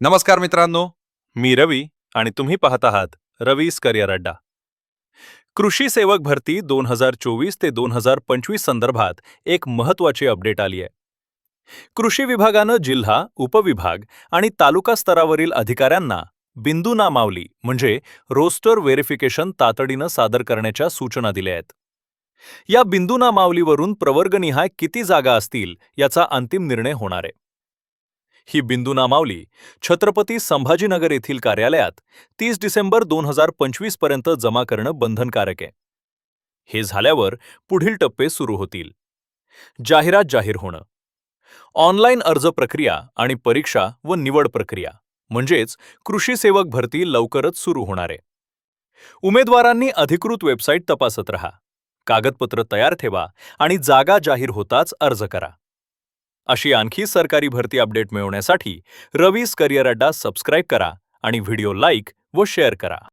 नमस्कार मित्रांनो, मी रवी आणि तुम्ही पाहत आहात रवीज करिअर अड्डा. कृषी सेवक भरती 2024 ते 2025 संदर्भात एक महत्त्वाची अपडेट आली आहे. कृषी विभागानं जिल्हा, उपविभाग आणि तालुका स्तरावरील अधिकाऱ्यांना बिंदू नामावली म्हणजे रोस्टर व्हेरिफिकेशन तातडीनं सादर करण्याच्या सूचना दिल्या आहेत. या बिंदू नामावलीवरून प्रवर्गनिहाय किती जागा असतील याचा अंतिम निर्णय होणार आहे. ही बिंदू नामावली छत्रपती संभाजीनगर येथील कार्यालयात 30 डिसेंबर 2025 पर्यंत जमा करणं बंधनकारक आहे. हे झाल्यावर पुढील टप्पे सुरू होतील. जाहिरात जाहीर होणं, ऑनलाईन अर्ज प्रक्रिया आणि परीक्षा व निवड प्रक्रिया म्हणजेच कृषी सेवक भरती लवकरच सुरू होणार आहे. उमेदवारांनी अधिकृत वेबसाईट तपासत राहा, कागदपत्र तयार ठेवा आणि जागा जाहीर होताच अर्ज करा. अशी आणखी सरकारी भरती अपडेट मिळवण्यासाठी रवीज करिअर अड्डा सबस्क्राईब करा आणि व्हिडिओ लाईक व शेअर करा.